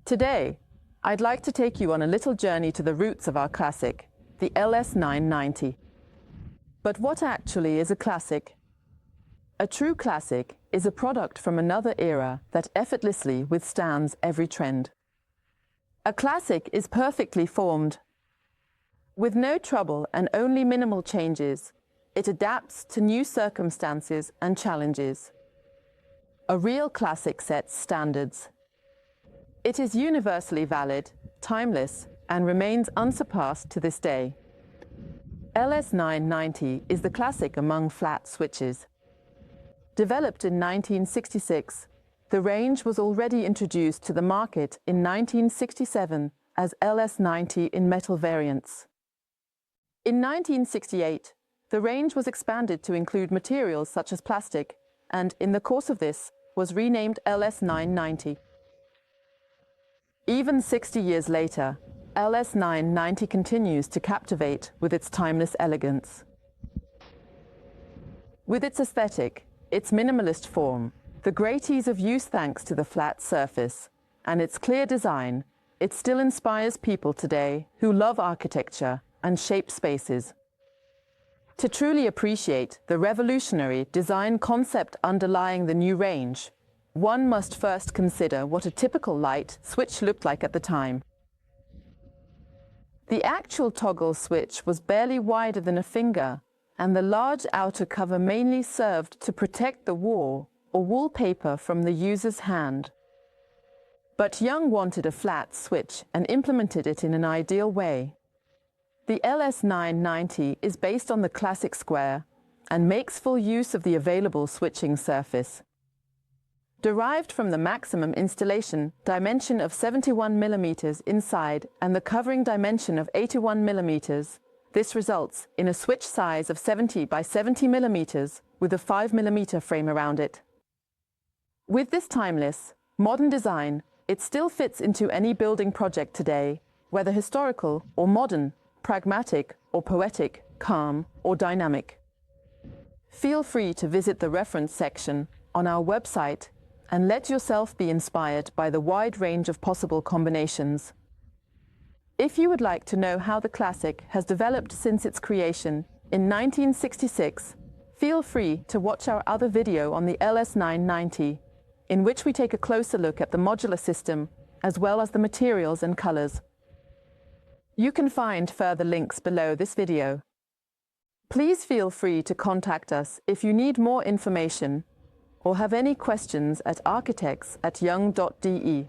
Today, I'd like to take you on a little journey to the roots of our classic, the LS990. But what actually is a classic? A true classic is a product from another era that effortlessly withstands every trend. A classic is perfectly formed. With no trouble and only minimal changes, it adapts to new circumstances and challenges. A real classic sets standards. It is universally valid, timeless, and remains unsurpassed to this day. LS990 is the classic among flat switches. Developed in 1966, the range was already introduced to the market in 1967 as LS90 in metal variants. In 1968, the range was expanded to include materials such as plastic, and in the course of this, was renamed LS990. Even 60 years later, LS990 continues to captivate with its timeless elegance. With its aesthetic, its minimalist form, the great ease of use thanks to the flat surface, and its clear design, it still inspires people today who love architecture and shape spaces. To truly appreciate the revolutionary design concept underlying the new range, one must first consider what a typical light switch looked like at the time. The actual toggle switch was barely wider than a finger, and the large outer cover mainly served to protect the wall or wallpaper from the user's hand. But Young wanted a flat switch and implemented it in an ideal way. The LS990 is based on the classic square and makes full use of the available switching surface. Derived from the maximum installation dimension of 71 mm inside and the covering dimension of 81 mm, this results in a switch size of 70 by 70 mm with a 5 mm frame around it. With this timeless, modern design, it still fits into any building project today, whether historical or modern, pragmatic or poetic, calm or dynamic. Feel free to visit the reference section on our website and let yourself be inspired by the wide range of possible combinations. If you would like to know how the classic has developed since its creation in 1966, feel free to watch our other video on the LS990, in which we take a closer look at the modular system as well as the materials and colors. You can find further links below this video. Please feel free to contact us if you need more information or have any questions at architects@jung.de.